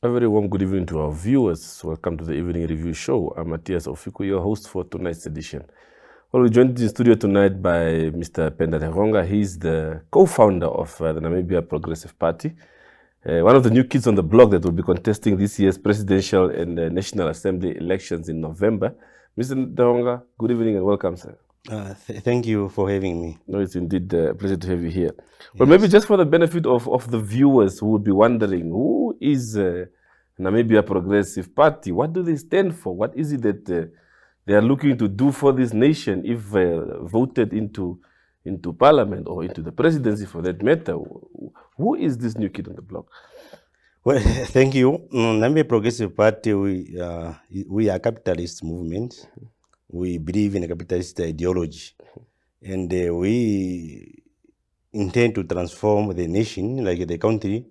A very warm good evening to our viewers. Welcome to the Evening Review Show. I'm Matthias Ofiku, your host for tonight's edition. Well, we're joined in the studio tonight by Mr. Penda Negonga. He's the co-founder of the Namibia Progressive Party, one of the new kids on the block that will be contesting this year's presidential and National Assembly elections in November. Mr. Negonga, good evening and welcome, sir. Thank you for having me. No, it's indeed a pleasure to have you here. Well, maybe just for the benefit of the viewers who would be wondering, who is Namibia Progressive Party? What do they stand for? What is it that they are looking to do for this nation if voted into parliament or into the presidency for that matter? Who is this new kid on the block? Well, thank you. Namibia Progressive Party, we are a capitalist movement. We believe in a capitalist ideology, and we intend to transform the nation, like the country,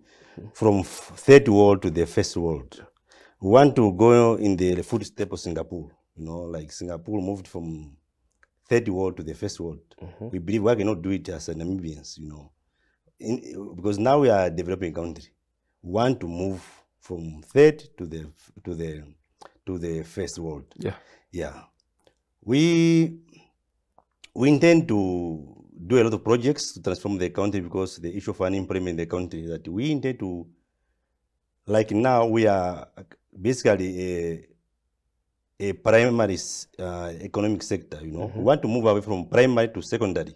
from third world to the first world. We want to go in the footsteps of Singapore. You know, like Singapore moved from third world to the first world. We believe we cannot do it as Namibians, you know, because now we are a developing country. We want to move from third to the first world. Yeah. We intend to do a lot of projects to transform the country, because the issue of unemployment in the country, that we intend to, like now we are basically a primary economic sector, you know. We want to move away from primary to secondary.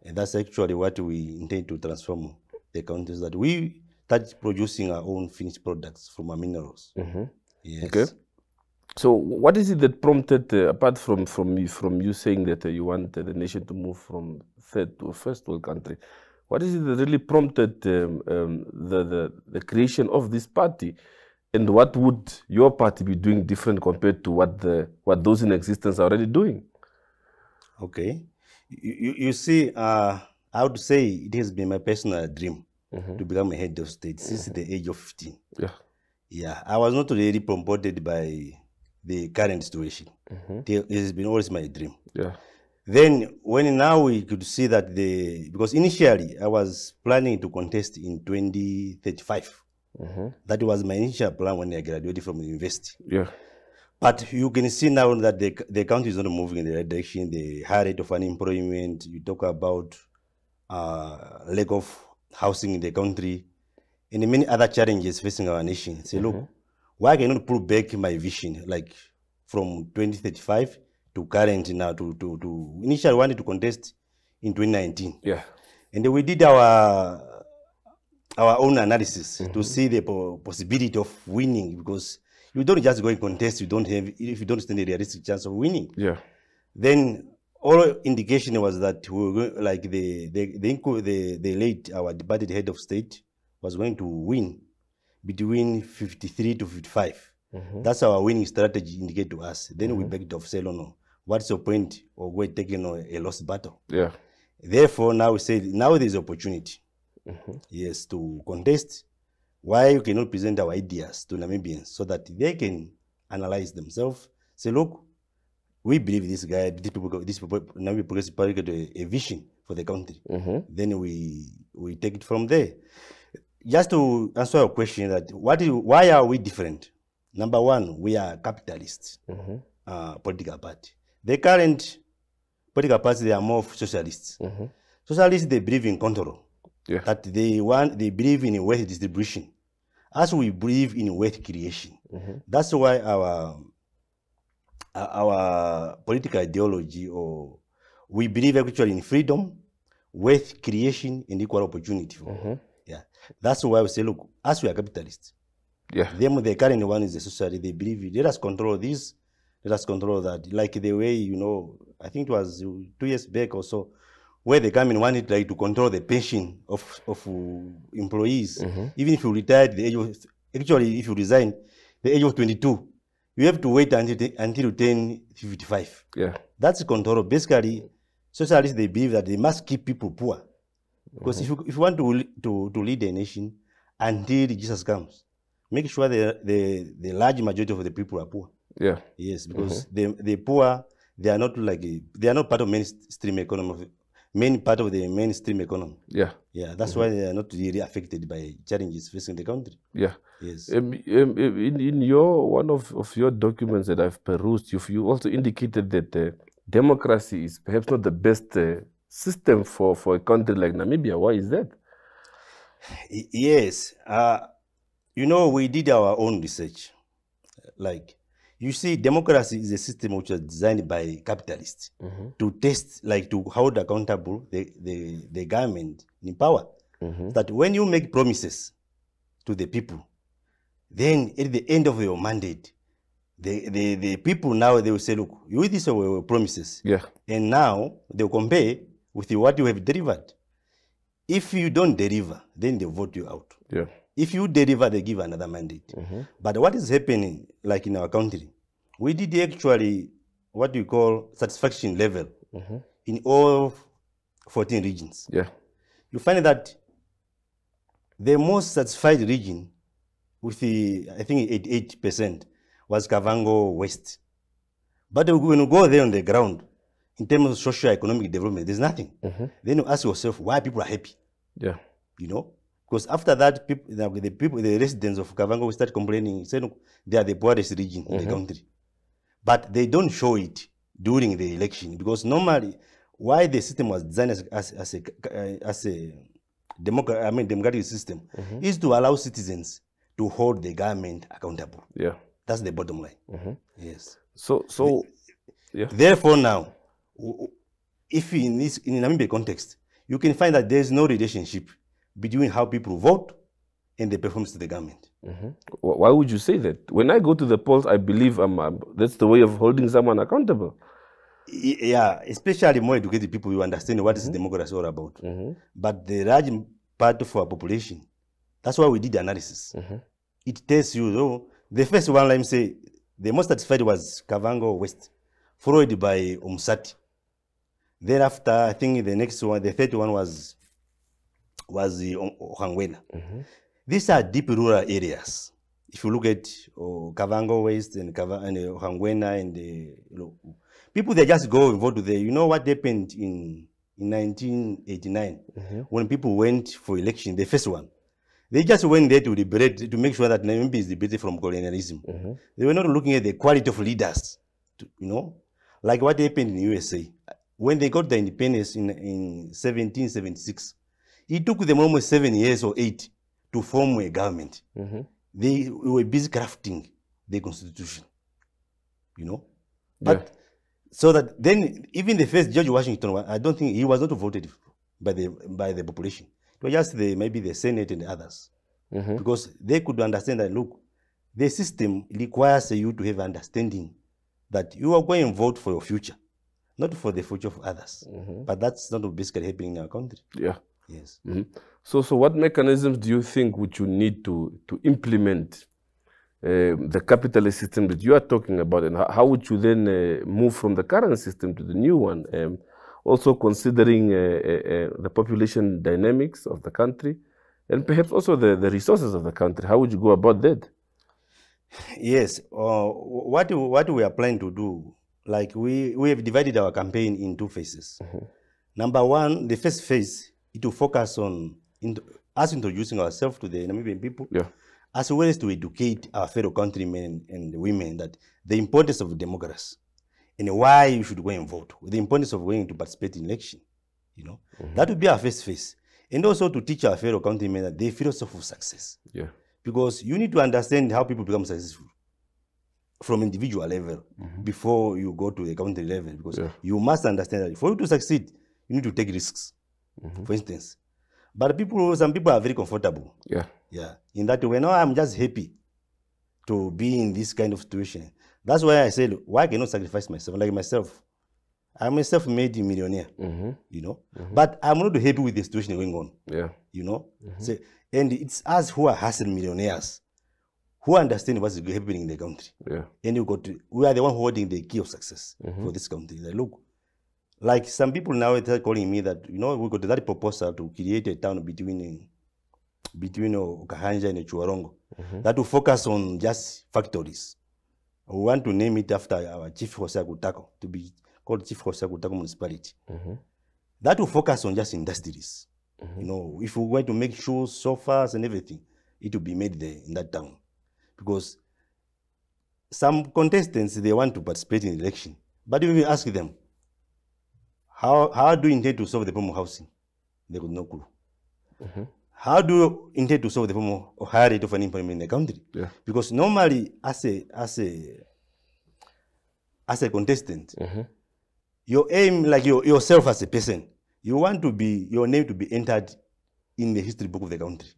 And that's actually what we intend to transform the country, so that we start producing our own finished products from our minerals. Yes. Okay. So what is it that prompted, apart from you saying that you want the nation to move from third to a first world country, what is it that really prompted the creation of this party, and what would your party be doing different compared to what those in existence are already doing? Okay, you see, I would say it has been my personal dream to become a head of state since the age of 15. Yeah, I was not really promoted by the current situation. It has been always my dream. Then when now we could see that because initially I was planning to contest in 2035. That was my initial plan when I graduated from the university. But you can see now that the country is not moving in the right direction. The high rate of unemployment, you talk about lack of housing in the country, and many other challenges facing our nation. Say, look, why cannot pull back my vision, like from 2035 to current now, to initially wanted to contest in 2019. And we did our own analysis to see the possibility of winning, because you don't just go and contest if you don't stand a realistic chance of winning. Then all indication was that we were going, like our departed head of state was going to win between 53 to 55. That's our winning strategy indicate to us. Then we backed off, say, no, what's the point of going taking a lost battle? Therefore, now we say, now there's opportunity, yes, to contest. Why you cannot present our ideas to Namibians so that they can analyze themselves, say, look, we believe this guy, this Namibia Progressive Party got a vision for the country. Then we take it from there. Just to answer your question, that why are we different? Number one, we are capitalists political party. The current political parties, they are more socialists. Socialists, they believe in control. That they believe in wealth distribution, as we believe in wealth creation. That's why our political ideology, or we believe actually in freedom, wealth creation, and equal opportunity. That's why we say, look, as we are capitalists, the current one is the society. They believe, let us control this, let us control that. Like the way, you know, I think it was 2 years back or so, where the government wanted to control the pension of employees. Even if you retired, actually, if you resign, the age of 22, you have to wait until you turn 55. That's control. Basically, socialists, they believe that they must keep people poor. Because if you want to lead a nation until Jesus comes, make sure the large majority of the people are poor. Yes, because the poor, they are not part of mainstream main part of the mainstream economy. Yeah. Yeah, that's why they are not really affected by challenges facing the country. Yeah. Yes. In your one of your documents that I've perused, you also indicated that democracy is perhaps not the best system for a country like Namibia. Why is that? Yes. You know, we did our own research. Like, you see, democracy is a system which was designed by capitalists to test, like to hold accountable the government in power. That when you make promises to the people, then at the end of your mandate, the people now, they will say, look, you these were promises. Yeah. And now they'll compare with what you have delivered. If you don't deliver, then they vote you out. Yeah. If you deliver, they give another mandate. But what is happening, like in our country, we did actually what we call satisfaction level in all 14 regions. Yeah. You find that the most satisfied region with the, I think 88% was Kavango West. But when you go there on the ground, in terms of socio-economic development, there's nothing. Then you ask yourself why people are happy. Yeah. You know? Because after that, the residents of Kavango will start complaining, say, look, they are the poorest region in the country. But they don't show it during the election, because normally, why the system was designed as a democratic system is to allow citizens to hold the government accountable. Yeah. That's the bottom line. Yes. So yeah. Therefore now, if in Namibia context, you can find that there is no relationship between how people vote and the performance of the government. Why would you say that? When I go to the polls, I believe that's the way of holding someone accountable. Yeah, especially more educated people, you understand what is democracy all about. But the large part of our population, that's why we did the analysis. It tells you, though, the first one, let me say, the most satisfied was Kavango West, followed by Umsati. Thereafter, I think the next one, the third one was the Ohangwena. These are deep rural areas. If you look at Kavango West and Ohangwena and people, they just go and vote there. You know what happened in 1989 when people went for election, the first one? They just went there to liberate, to make sure that Namibia is liberated from colonialism. They were not looking at the quality of leaders, you know, like what happened in USA. When they got the independence in 1776, it took them almost 7 years or 8 to form a government. They were busy crafting the constitution, you know. But so that then even the first George Washington, I don't think he was not voted by the population. It was just maybe the Senate and the others, because they could understand that, look, the system requires you to have understanding that you are going to vote for your future, not for the future of others. But that's not basically happening in our country. Yeah. Yes. So what mechanisms do you think would you need to implement the capitalist system that you are talking about, and how would you then move from the current system to the new one? Also considering the population dynamics of the country, and perhaps also the resources of the country. How would you go about that? Yes. What we are planning to do, like we have divided our campaign in 2 phases. Number one, the first phase, it will focus on us introducing ourselves to the Namibian people, as well as to educate our fellow countrymen and women that the importance of democracy and why you should go and vote, the importance of going to participate in election, you know. That would be our first phase. And also to teach our fellow countrymen that the philosophy of success. Because you need to understand how people become successful from individual level before you go to the country level. Because you must understand that for you to succeed, you need to take risks, for instance. But some people are very comfortable. In that way, no, I'm just happy to be in this kind of situation. That's why I said, why cannot sacrifice myself? Like myself, I'm a self-made millionaire, you know, but I'm not happy with the situation going on, you know. So, and it's us who are hustling millionaires who understand what's happening in the country. And we are the one holding the key of success for this country. Like, look, like some people now are calling me that, you know, we got that proposal to create a town between Okahanja and Chuarongo that will focus on just factories. We want to name it after our Chief Jose Agutako, to be called Chief Jose Agutako Municipality. that will focus on just industries. You know, if we're going to make shoes, sofas, and everything, it will be made there in that town. Because some contestants, they want to participate in the election. But if you ask them, how do you intend to solve the problem of housing? They got no clue. How do you intend to solve the problem of higher rate of unemployment in the country? Yeah. Because normally, as a contestant, your aim, like yourself as a person, you want to be, your name to be entered in the history book of the country.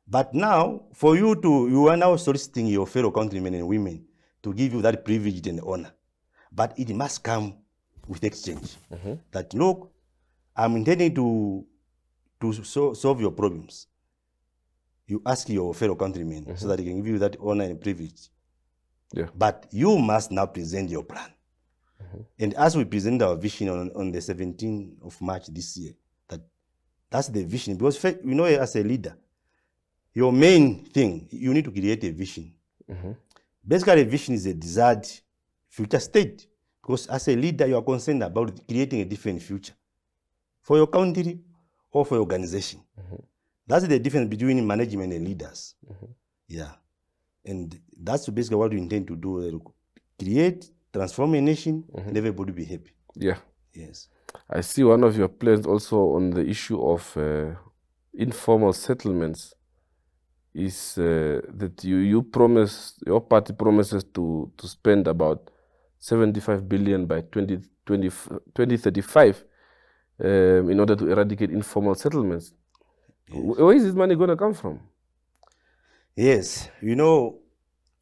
But now, for you to, you are now soliciting your fellow countrymen and women to give you that privilege and honor. But it must come with exchange. That, look, I'm intending to solve your problems. You ask your fellow countrymen so that they can give you that honor and privilege. Yeah. But you must now present your plan. And as we present our vision on the 17th of March this year, that's the vision. Because you know, as a leader, your main thing, you need to create a vision. Basically, a vision is a desired future state. Because as a leader, you are concerned about creating a different future for your country or for your organization. That's the difference between management and leaders. Yeah. And that's basically what we intend to do. Create, transform a nation, and everybody be happy. Yeah. Yes. I see one of your plans also on the issue of informal settlements is that you promise, your party promises to spend about 75 billion by 2035 in order to eradicate informal settlements. Yes. Where is this money going to come from? Yes, you know,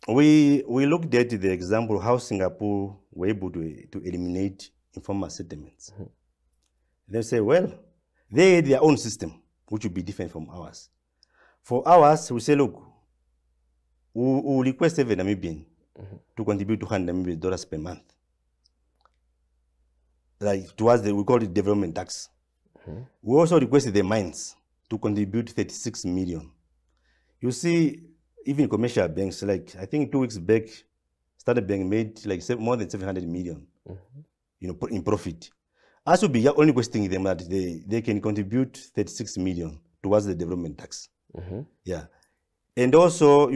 we looked at the example how Singapore were able to eliminate informal settlements. They say, well, they had their own system, which would be different from ours. For ours, we say, look, we request every Namibian to contribute $200 per month. Like towards we call it development tax. We also requested the mines to contribute 36 million. You see, even commercial banks, like I think 2 weeks back, Standard Bank made like more than 700 million, you know, in profit. As will be only requesting them that they can contribute 36 million towards the development tax. Yeah, and also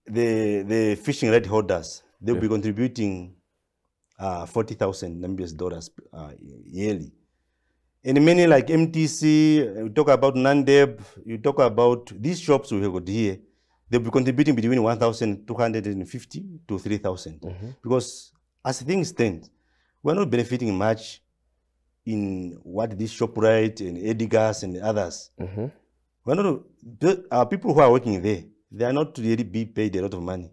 the fishing right holders, they'll be contributing 40,000 Namibian dollars yearly. And many like MTC, you talk about NANDEB, you talk about these shops we have got here, they'll be contributing between 1,250 to 3,000. Because as things stand, we're not benefiting much in what this ShopRite and Edgar's and others. We're not, our people who are working there, they are not really be paid a lot of money.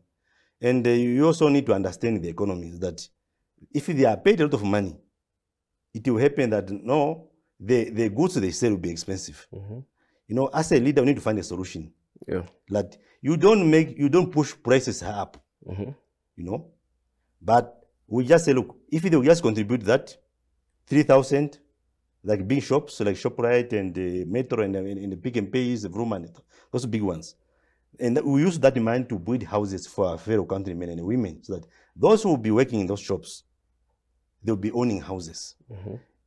And you also need to understand the economy, that if they are paid a lot of money, it will happen that no, the goods they sell will be expensive. You know, as a leader, we need to find a solution. Yeah. Like you don't push prices up. You know, but we just say, look, if they will just contribute that 3,000, like big shops like ShopRite and Metro and the Pick and Pays, Vroom, those big ones. And we use that in mind to build houses for our fellow countrymen and women, so that those who will be working in those shops, they'll be owning houses.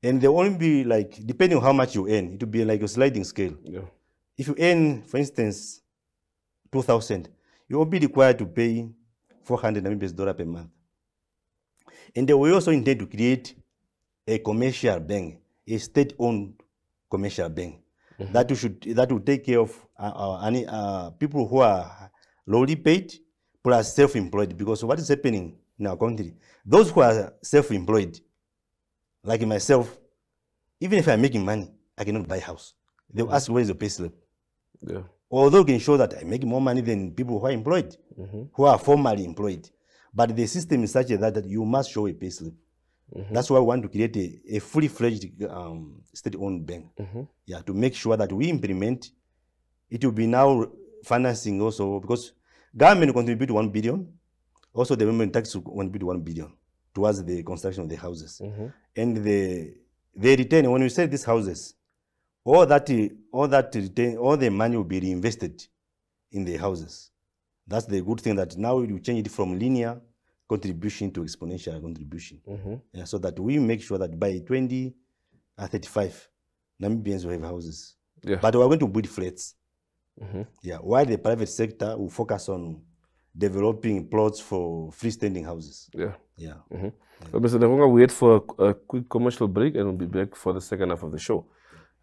And they'll only be like, depending on how much you earn, it will be like a sliding scale. Yeah. If you earn, for instance, 2,000, you will be required to pay 400 Namibian dollars per month. And we also intend to create a commercial bank, a state-owned commercial bank, that will take care of people who are lowly paid plus self-employed. Because what is happening in our country, those who are self-employed, like myself, even if I'm making money, I cannot buy a house. They'll ask, where is your pay slip? Yeah. Although you can show that I make more money than people who are employed, who are formally employed. But the system is such that you must show a pay slip. That's why we want to create a fully-fledged state-owned bank, yeah, to make sure that we implement. It will be now financing also, because government contribute 1 billion, also the government tax will contribute 1 billion towards the construction of the houses. And the return, when we sell these houses, all the money will be reinvested in the houses. That's the good thing, that now we change it from linear contribution to exponential contribution. Yeah, so that we make sure that by are 35. Namibians will have houses. Yeah. But we're going to build flats. Yeah. While the private sector will focus on developing plots for freestanding houses. Yeah. Yeah. So, Mr. Negonga, we wait for a quick commercial break and we'll be back for the second half of the show.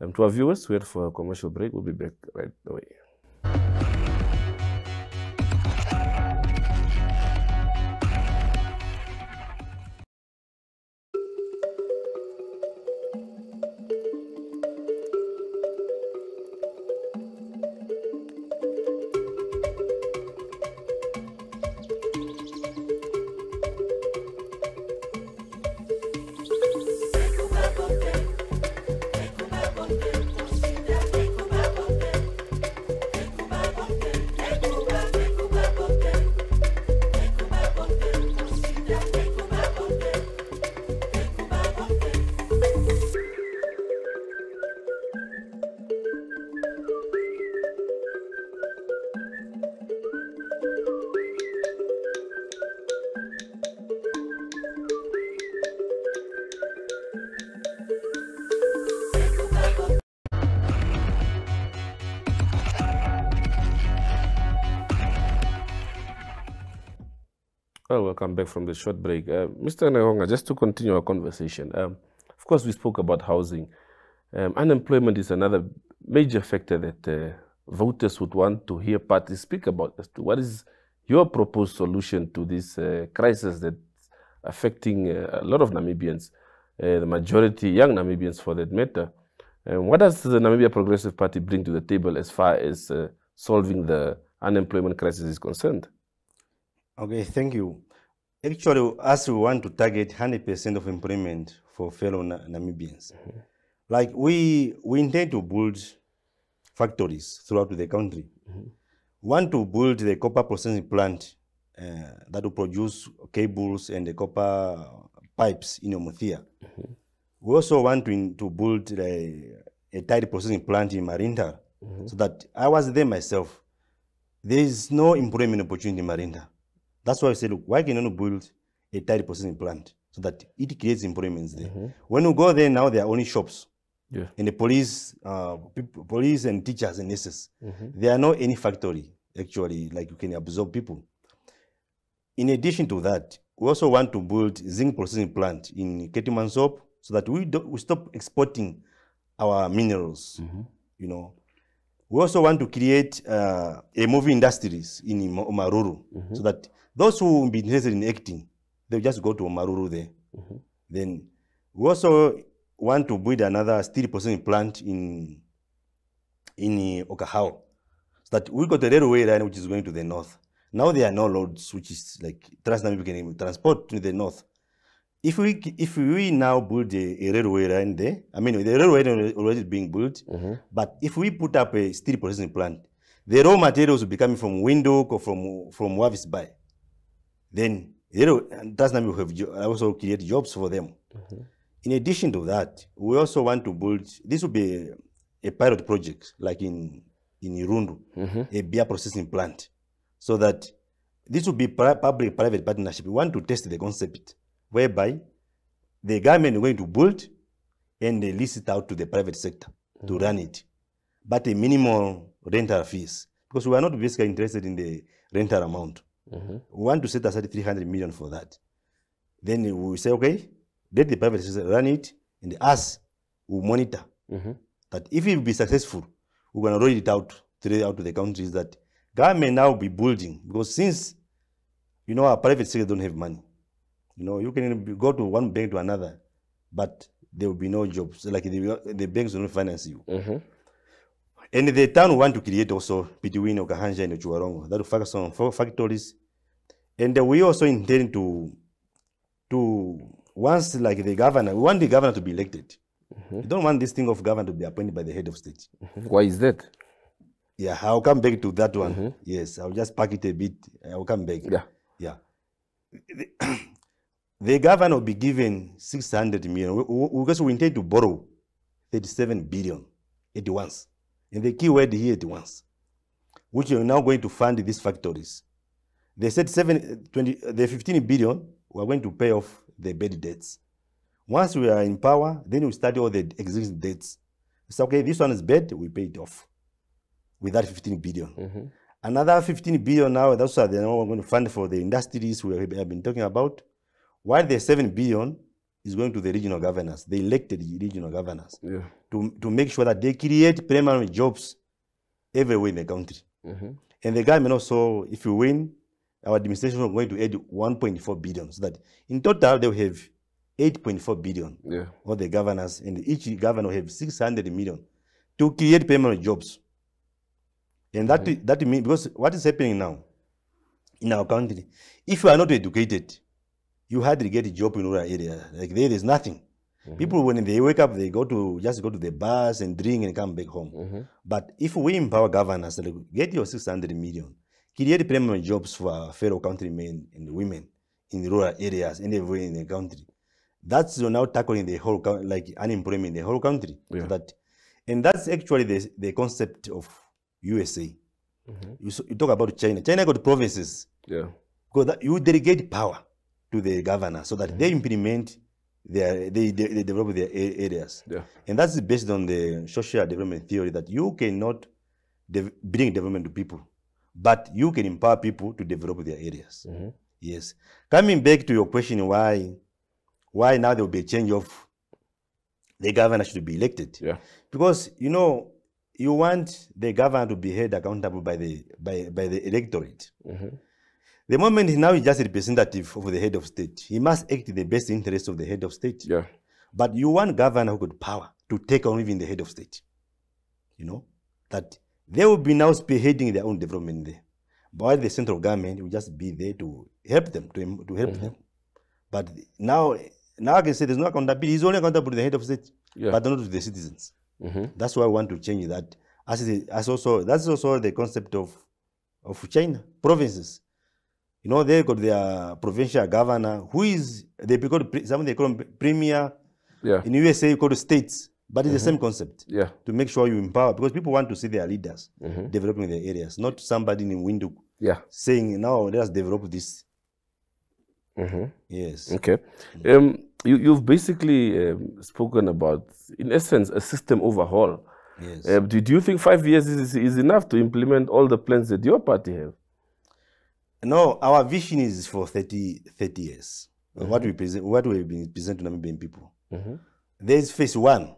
To our viewers, wait for a commercial break. We'll be back right away. Well, welcome back from the short break. Mr. Negonga, just to continue our conversation, of course, we spoke about housing. Unemployment is another major factor that voters would want to hear parties speak about. As to what is your proposed solution to this crisis that's affecting a lot of Namibians, the majority young Namibians for that matter. What does the Namibia Progressive Party bring to the table as far as solving the unemployment crisis is concerned? Okay, thank you. Actually, as we want to target 100% of employment for fellow Namibians, like we intend to build factories throughout the country. We want to build the copper processing plant that will produce cables and the copper pipes in Omuthia. We also want to build a tire processing plant in Marinda, so that I was there myself. There is no employment opportunity in Marinda. That's why I said, look, why can you not build a tire processing plant so that it creates employments there? When you go there now, there are only shops. Yeah. And the police and teachers and nurses. There are not any factory, actually, like you can absorb people. In addition to that, we also want to build zinc processing plant in Ketimansop so that we stop exporting our minerals, you know. We also want to create a movie industries in Omaruru so that those who will be interested in acting, they'll just go to Omaruru there. Then we also want to build another steel processing plant in Okahao, so that we got a railway line which is going to the north. Now there are no roads which is like Trans-Namibian transport to the north. If we now build a railway line there, I mean the railway line is already being built, but if we put up a steel processing plant, the raw materials will be coming from Windhoek or from Wavis Bay. Then Trans-Namibia will have also create jobs for them. In addition to that, we also want to build, this will be a pilot project, like in Irundu, a beer processing plant, so that this will be public-private partnership. We want to test the concept, whereby the government is going to build and they lease it out to the private sector to run it, but a minimal rental fees, because we are not basically interested in the rental amount. We want to set aside 300 million for that. Then we say, okay, let the private sector run it, and us will monitor that if it will be successful, we're going to roll it out to the countries that government now will be building, because since, you know, our private sector don't have money. You know, you can go to one bank to another, but there will be no jobs. Like the banks will not finance you. And the town we want to create also between Okahanja and Chuarongo, that will focus on 4 factories. And we also intend to once, like the governor, we want the governor to be elected. We don't want this thing of governor to be appointed by the head of state. Why is that? Yeah, I'll come back to that one. Yes, I'll just pack it a bit. I'll come back. Yeah. The governor will be given 600 million because we intend to borrow 37 billion at once. And the key word here at once, which are now going to fund these factories. They said the 15 billion, we are going to pay off the bad debts. Once we are in power, then we study all the existing debts. It's okay, this one is bad, we pay it off with that 15 billion. Another 15 billion now, that's what they're now going to fund for the industries we have been talking about. While the 7 billion is going to the regional governors, the elected regional governors, to make sure that they create permanent jobs everywhere in the country. And the government also, if you win, our administration is going to add 1.4 billion, so that in total they will have 8.4 billion. All the governors, and each governor will have 600 million to create permanent jobs. And that means, because what is happening now in our country, if you are not educated, you hardly get a job in rural area. Like there's nothing. People, when they wake up, they just go to the bars and drink and come back home. But if we empower governors, like, get your 600 million, create permanent jobs for our fellow countrymen and women in the rural areas and everywhere in the country. That's now tackling the whole, like unemployment in the whole country. So and that's actually the concept of USA. You talk about China. China got provinces. Because you delegate power to the governor so that they implement they develop their areas. And that's based on the social development theory, that you cannot bring development to people, but you can empower people to develop their areas. Yes. Coming back to your question, why now there will be a change of the governor should be elected? Because, you know, you want the governor to be held accountable by the electorate. The moment now is just a representative of the head of state, he must act in the best interest of the head of state. But you want governor who got power to take on even the head of state. You know, that they will be now spearheading their own development there. But the central government will just be there to help them, to help them. But now I can say there's no accountability. He's only accountable to the head of state, but not to the citizens. That's why I want to change that. That's also the concept of China, provinces. You know, they got their provincial governor, who is, some they call him premier. In USA, you call it states. But it's the same concept. To make sure you empower, because people want to see their leaders developing their areas, not somebody in the window saying, now let us develop this. Yes. Okay. You've basically spoken about, in essence, a system overhaul. Do you think 5 years is enough to implement all the plans that your party have? No, our vision is for 30 years. What we've been presenting to Namibian people. There's phase one,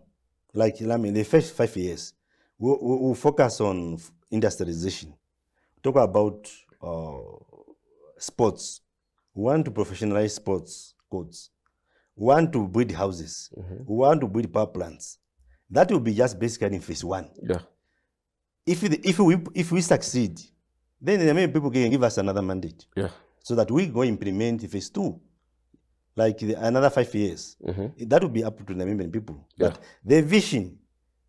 like the first 5 years, we'll focus on industrialization. Talk about sports. We want to professionalize sports codes. We want to build houses. We want to build power plants. That will be just basically in phase one. If we succeed, then the Namibian people can give us another mandate. So that we go implement phase two, like another 5 years. That will be up to the Namibian people. But their vision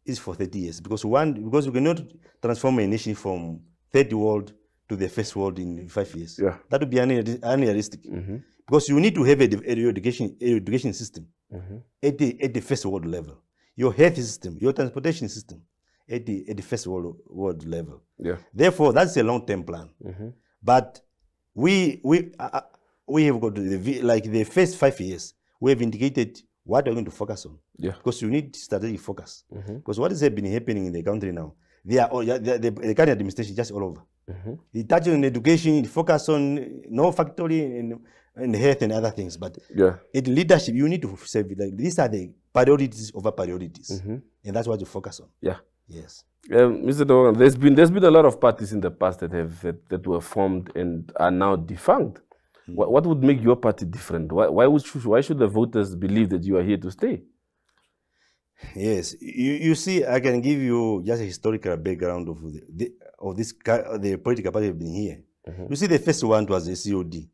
is for 30 years. Because we cannot transform a nation from third world to the first world in 5 years. That would be unrealistic. Because you need to have an education system at the first world level. Your health system, your transportation system, at the first world level. Therefore, that's a long-term plan. But we have got the first 5 years, we have indicated what we're going to focus on. Because you need strategic focus. Because what is happening in the country now? The current administration is just all over. They touch on education, they focus on no factory and health and other things. But in leadership, you need to say, like, these are the priorities over priorities. And that's what you focus on. Yes. Mr. Negonga, there's been a lot of parties in the past that were formed and are now defunct. What would make your party different? Why should the voters believe that you are here to stay? Yes, you see, I can give you just a historical background of the political party have been here. You see, the first one was the COD.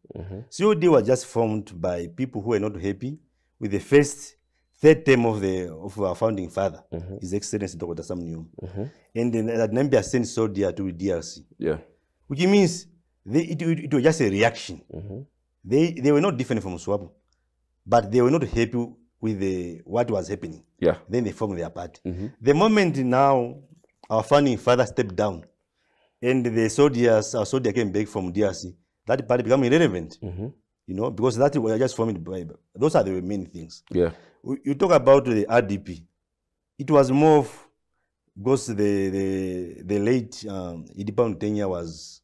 COD was just formed by people who were not happy with the third term of our founding father, His Excellency Dr. Sam Nujoma. And then Namibia sent soldier to DRC. Which means it was just a reaction. They were not different from SWAPO, but they were not happy with what was happening. Then they formed their party. The moment now our founding father stepped down and our soldier came back from DRC, that party became irrelevant. You know, because that was just formed by, those are the main things. You talk about the RDP. It was more of, because the late Idipam Tenya was,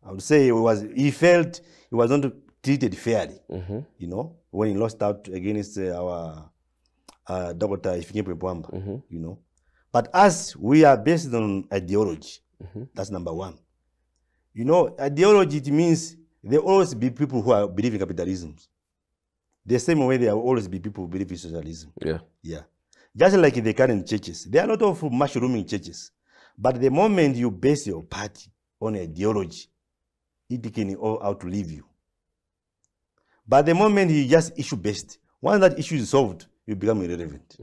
I would say, he felt he was not treated fairly. You know, when he lost out against our Dr. Ifikepunye Pohamba. You know, but us, we are based on ideology. That's number one. You know, ideology, it means there always be people who are believe in capitalism. The same way there will always be people who believe in socialism. Yeah. Just like in the current churches, there are a lot of mushrooming churches. But the moment you base your party on ideology, it can all outlive you. But the moment you just issue based, once that issue is solved, you become irrelevant.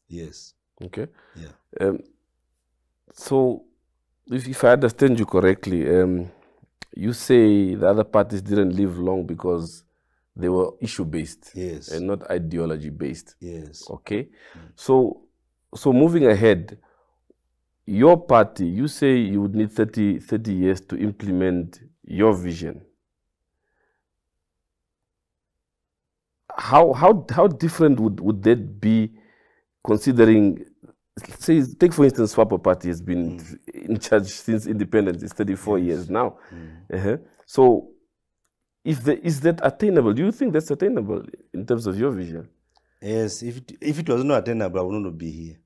Yes. Okay. Yeah. So, if I understand you correctly, you say the other parties didn't live long because they were issue-based. Yes. And not ideology-based. Yes. Okay. So moving ahead, your party, you say you would need 30 years to implement your vision. How different would that be, considering, say, take for instance, Swapo Party has been in charge since independence. It's 34 years now. So, is that attainable? Do you think that's attainable in terms of your vision? Yes, if it was not attainable, I would not be here.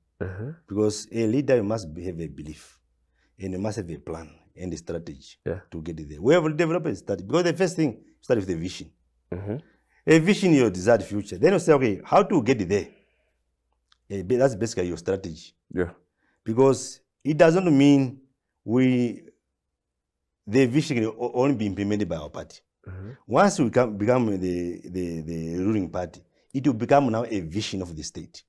Because a leader must have a belief, and you must have a plan and a strategy to get it there. We have developed a strategy, because the first thing, start with the vision. A vision, your desired future. Then you say, okay, how to get it there? That's basically your strategy. Yeah. Because it doesn't mean the vision can only be implemented by our party. Once we become the ruling party, it will become now a vision of the state.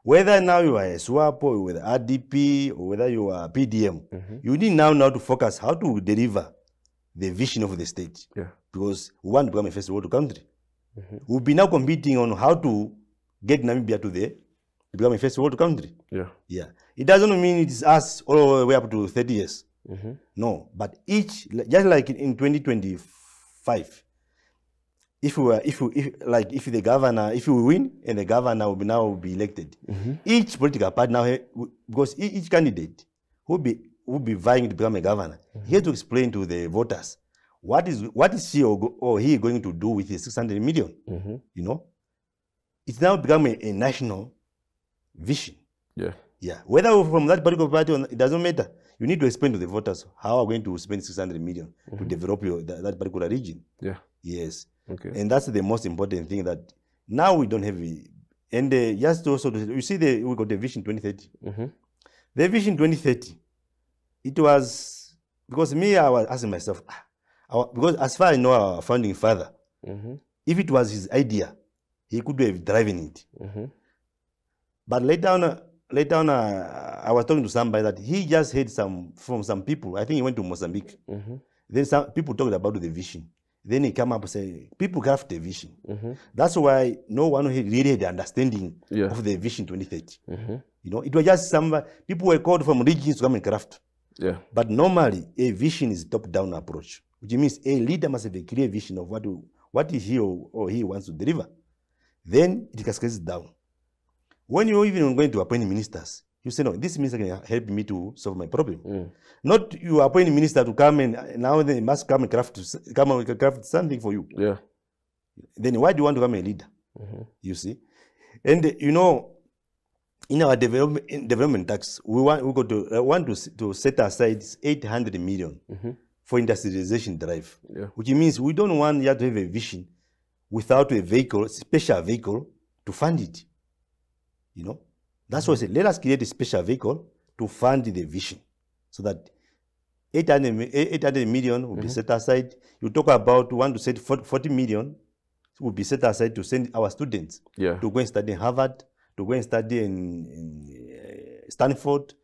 Whether now you are a SWAPO, or whether RDP, or whether you are PDM, you need now to focus how to deliver the vision of the state. Because we want to become a first world country. We'll be now competing on how to get Namibia to become a first world country. Yeah. It doesn't mean it is us all the way up to 30 years. No, but just like in 2025, if we win and the governor will be elected, each political party now, because each candidate will be vying to become a governor, he has to explain to the voters what is she or he going to do with his 600 million. You know, it's now become a national vision. Yeah. Whether from that particular party or not, it doesn't matter. You need to explain to the voters how are going to spend 600 million to develop that particular region. Yes. Okay. And that's the most important thing, that now we don't have it. And just also, you see, we got the Vision 2030. The Vision 2030, it was, because me, I was asking myself, because as far as I know our founding father, if it was his idea, he could have driven it. But later on, I was talking to somebody that he just heard from some people. I think he went to Mozambique. Then some people talked about the vision. Then he came up and said, people craft the vision. That's why no one really had the understanding of the Vision 2030. You know, it was just people were called from regions to come and craft. But normally, a vision is top-down approach, which means a leader must have a clear vision of what he or he wants to deliver. Then it cascades down. When you're even going to appoint ministers, you say, no, this minister can help me to solve my problem. Not you appoint a minister to come and now they must come and craft something for you. Then why do you want to become a leader? You see? And you know, in our development tax, we want to set aside 800 million for industrialization drive, which means we don't want you to have a vision without a vehicle, special vehicle to fund it. You know, that's why I said, let us create a special vehicle to fund the vision, so that 800 million will be set aside. You talk about want to set 40 million will be set aside to send our students to go and study in Harvard, to go and study in Stanford,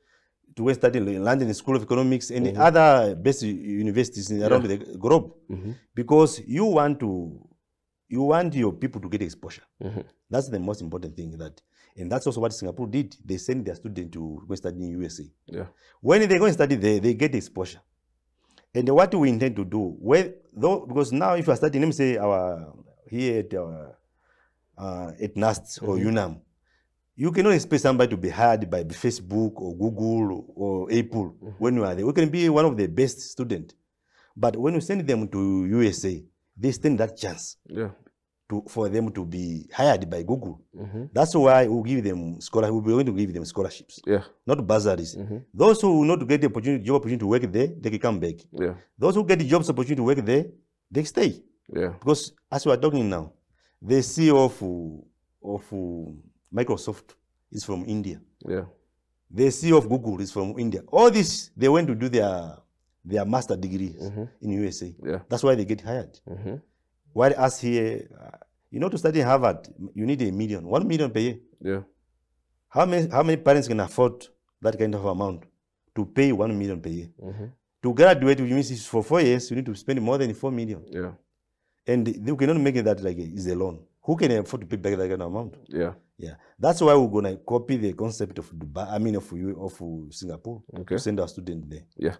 to go and study in London School of Economics and other best universities around the globe, because you want your people to get exposure. That's the most important thing. And that's also what Singapore did. They send their students to go study in USA. When they go and study there, they get exposure. And what we intend to do, because now if you are studying, let me say our at NAST or UNAM, you cannot expect somebody to be hired by Facebook or Google or Apple when you are there. We can be one of the best students. But when you send them to USA, they stand that chance for them to be hired by Google. That's why we'll give them we're going to give them scholarships, not bursaries. Those who will not get the job opportunity to work there, they can come back. Those who get the jobs opportunity to work there, they stay. Because as we are talking now, the CEO of Microsoft is from India. The CEO of Google is from India. All this, they went to do their master degrees in USA. That's why they get hired. While us here, to study in Harvard, you need $1 million per year. How many parents can afford that kind of amount to pay $1 million per year? To graduate, which means for 4 years, you need to spend more than $4 million. And you cannot make it that like it's a loan. Who can afford to pay back that kind of amount? That's why we're gonna copy the concept of Dubai. Of Singapore. To send our students there.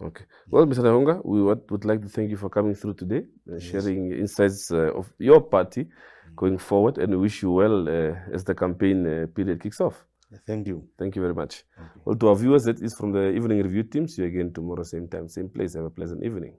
Okay. Well, Mr. Negonga, we would like to thank you for coming through today and sharing insights of your party going forward, and we wish you well as the campaign period kicks off. Thank you. Thank you very much. Well, to our viewers, that is from the Evening Review team. See you again tomorrow, same time, same place. Have a pleasant evening.